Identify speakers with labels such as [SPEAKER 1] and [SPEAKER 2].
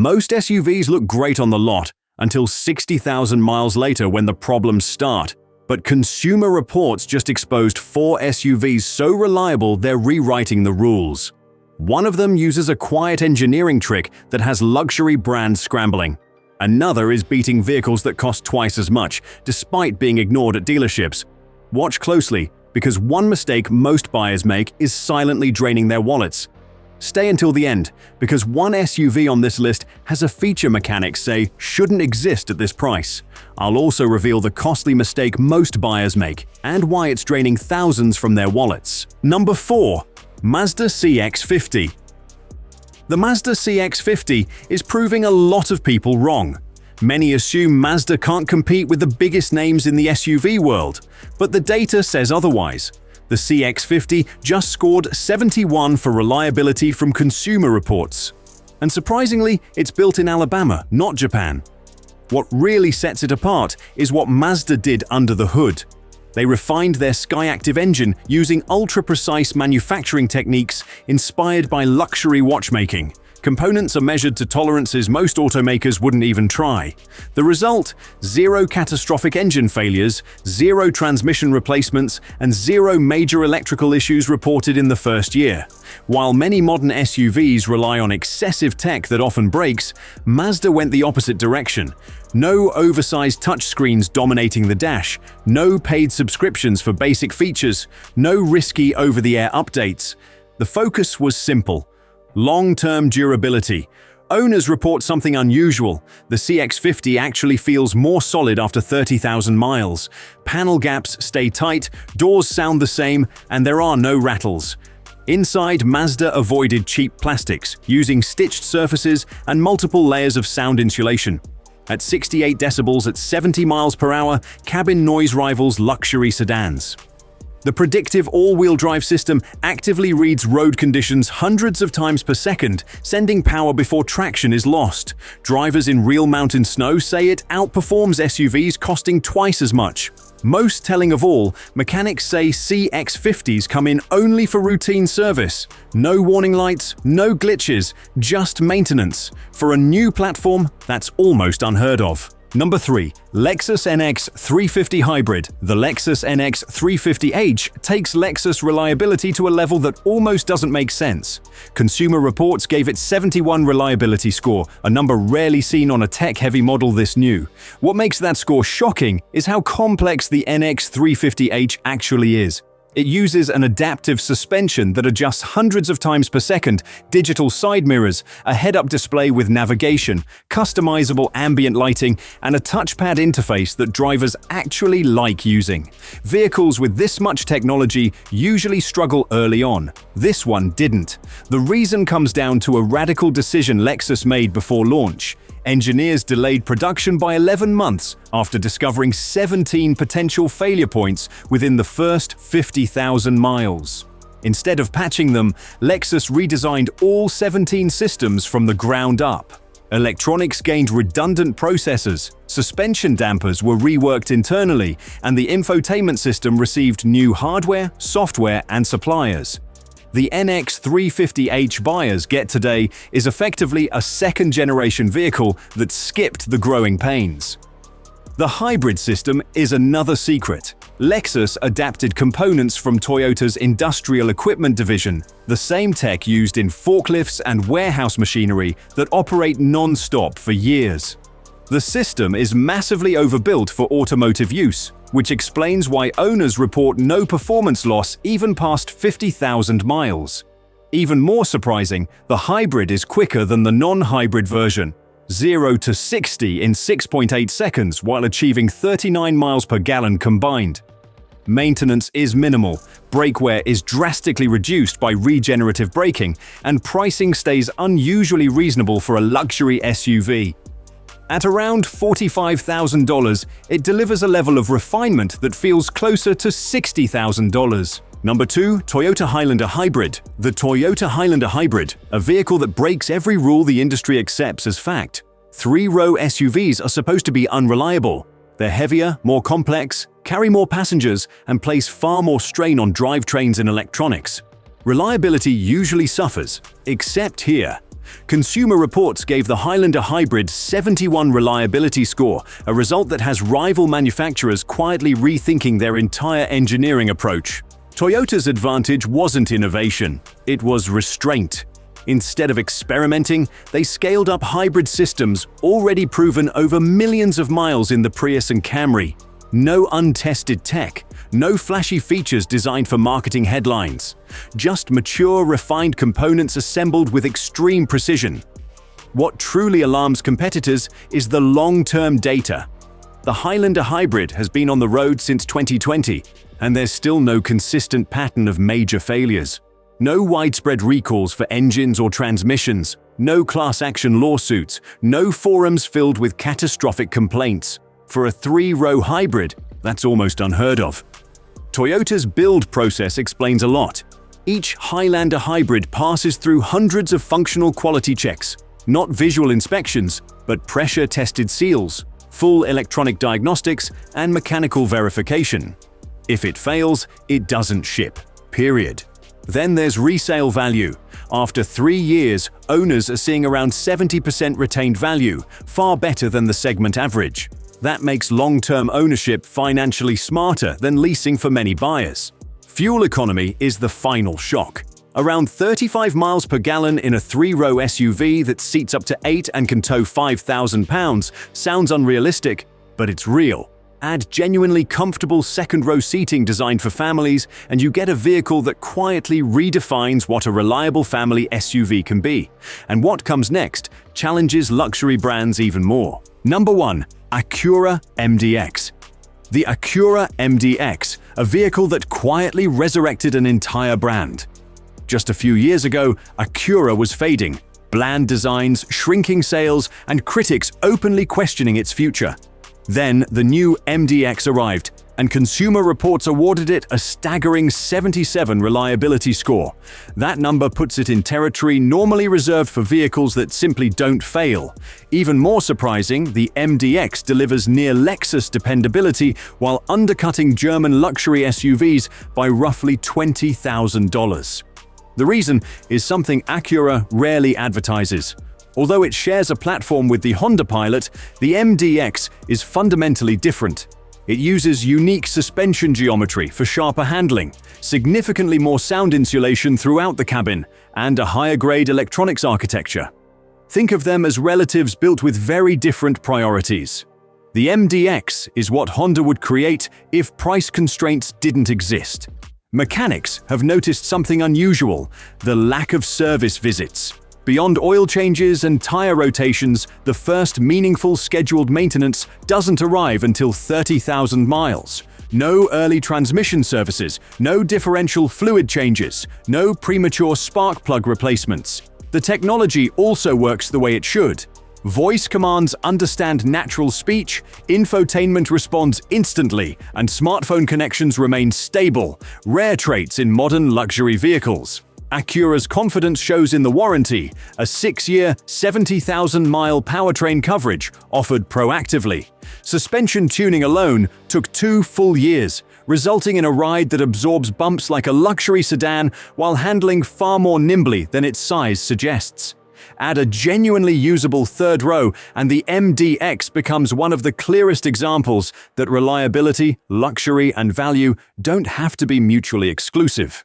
[SPEAKER 1] Most SUVs look great on the lot until 60,000 miles later when the problems start. But Consumer Reports just exposed 4 SUVs so reliable they're rewriting the rules. One of them uses a quiet engineering trick that has luxury brands scrambling. Another is beating vehicles that cost twice as much, despite being ignored at dealerships. Watch closely, because one mistake most buyers make is silently draining their wallets. Stay until the end, because one SUV on this list has a feature mechanics say shouldn't exist at this price. I'll also reveal the costly mistake most buyers make, and why it's draining thousands from their wallets. Number 4. Mazda CX-50. The Mazda CX-50 is proving a lot of people wrong. Many assume Mazda can't compete with the biggest names in the SUV world, but the data says otherwise. The CX-50 just scored 71 for reliability from Consumer Reports. And surprisingly, it's built in Alabama, not Japan. What really sets it apart is what Mazda did under the hood. They refined their Skyactiv engine using ultra-precise manufacturing techniques inspired by luxury watchmaking. Components are measured to tolerances most automakers wouldn't even try. The result? 0 catastrophic engine failures, 0 transmission replacements, and 0 major electrical issues reported in the first year. While many modern SUVs rely on excessive tech that often breaks, Mazda went the opposite direction. No oversized touchscreens dominating the dash, no paid subscriptions for basic features, no risky over-the-air updates. The focus was simple: long-term durability. Owners report something unusual. The CX-50 actually feels more solid after 30,000 miles. Panel gaps stay tight, doors sound the same, and there are no rattles. Inside, Mazda avoided cheap plastics, using stitched surfaces and multiple layers of sound insulation. At 68 decibels at 70 miles per hour, cabin noise rivals luxury sedans. The predictive all-wheel drive system actively reads road conditions hundreds of times per second, sending power before traction is lost. Drivers in real mountain snow say it outperforms SUVs costing twice as much. Most telling of all, mechanics say CX-50s come in only for routine service. No warning lights, no glitches, just maintenance. For a new platform, that's almost unheard of. Number 3. Lexus NX 350 Hybrid. The Lexus NX 350h takes Lexus reliability to a level that almost doesn't make sense. Consumer Reports gave it 71 reliability score, a number rarely seen on a tech-heavy model this new. What makes that score shocking is how complex the NX 350h actually is. It uses an adaptive suspension that adjusts hundreds of times per second, digital side mirrors, a head-up display with navigation, customizable ambient lighting, and a touchpad interface that drivers actually like using. Vehicles with this much technology usually struggle early on. This one didn't. The reason comes down to a radical decision Lexus made before launch. Engineers delayed production by 11 months after discovering 17 potential failure points within the first 50,000 miles. Instead of patching them, Lexus redesigned all 17 systems from the ground up. Electronics gained redundant processors, suspension dampers were reworked internally, and the infotainment system received new hardware, software, and suppliers. The NX 350h buyers get today is effectively a second-generation vehicle that skipped the growing pains. The hybrid system is another secret. Lexus adapted components from Toyota's industrial equipment division, the same tech used in forklifts and warehouse machinery that operate non-stop for years. The system is massively overbuilt for automotive use, which explains why owners report no performance loss even past 50,000 miles. Even more surprising, the hybrid is quicker than the non-hybrid version. 0 to 60 in 6.8 seconds while achieving 39 miles per gallon combined. Maintenance is minimal, brake wear is drastically reduced by regenerative braking, and pricing stays unusually reasonable for a luxury SUV. At around $45,000, it delivers a level of refinement that feels closer to $60,000. Number 2. Toyota Highlander Hybrid. The Toyota Highlander Hybrid, a vehicle that breaks every rule the industry accepts as fact. 3-row SUVs are supposed to be unreliable. They're heavier, more complex, carry more passengers, and place far more strain on drivetrains and electronics. Reliability usually suffers, except here. Consumer Reports gave the Highlander Hybrid 71 reliability score, a result that has rival manufacturers quietly rethinking their entire engineering approach. Toyota's advantage wasn't innovation, it was restraint. Instead of experimenting, they scaled up hybrid systems already proven over millions of miles in the Prius and Camry. No untested tech, no flashy features designed for marketing headlines. Just mature, refined components assembled with extreme precision. What truly alarms competitors is the long-term data. The Highlander Hybrid has been on the road since 2020, and there's still no consistent pattern of major failures. No widespread recalls for engines or transmissions, no class action lawsuits, no forums filled with catastrophic complaints. For a 3-row hybrid, that's almost unheard of. Toyota's build process explains a lot. Each Highlander hybrid passes through hundreds of functional quality checks, not visual inspections, but pressure-tested seals, full electronic diagnostics, and mechanical verification. If it fails, it doesn't ship. Period. Then there's resale value. After 3 years, owners are seeing around 70% retained value, far better than the segment average. That makes long-term ownership financially smarter than leasing for many buyers. Fuel economy is the final shock. Around 35 miles per gallon in a 3-row SUV that seats up to 8 and can tow 5,000 pounds sounds unrealistic, but it's real. Add genuinely comfortable second-row seating designed for families, and you get a vehicle that quietly redefines what a reliable family SUV can be. And what comes next challenges luxury brands even more. Number 1. Acura MDX. The Acura MDX, a vehicle that quietly resurrected an entire brand. Just a few years ago, Acura was fading. Bland designs, shrinking sales, and critics openly questioning its future. Then the new MDX arrived, and Consumer Reports awarded it a staggering 77 reliability score. That number puts it in territory normally reserved for vehicles that simply don't fail. Even more surprising, the MDX delivers near Lexus dependability while undercutting German luxury SUVs by roughly $20,000. The reason is something Acura rarely advertises. Although it shares a platform with the Honda Pilot, the MDX is fundamentally different. It uses unique suspension geometry for sharper handling, significantly more sound insulation throughout the cabin, and a higher-grade electronics architecture. Think of them as relatives built with very different priorities. The MDX is what Honda would create if price constraints didn't exist. Mechanics have noticed something unusual: the lack of service visits. Beyond oil changes and tire rotations, the first meaningful scheduled maintenance doesn't arrive until 30,000 miles. No early transmission services, no differential fluid changes, no premature spark plug replacements. The technology also works the way it should. Voice commands understand natural speech, infotainment responds instantly, and smartphone connections remain stable, rare traits in modern luxury vehicles. Acura's confidence shows in the warranty, a 6-year, 70,000-mile powertrain coverage offered proactively. Suspension tuning alone took 2 full years, resulting in a ride that absorbs bumps like a luxury sedan while handling far more nimbly than its size suggests. Add a genuinely usable 3rd row, and the MDX becomes one of the clearest examples that reliability, luxury, and value don't have to be mutually exclusive.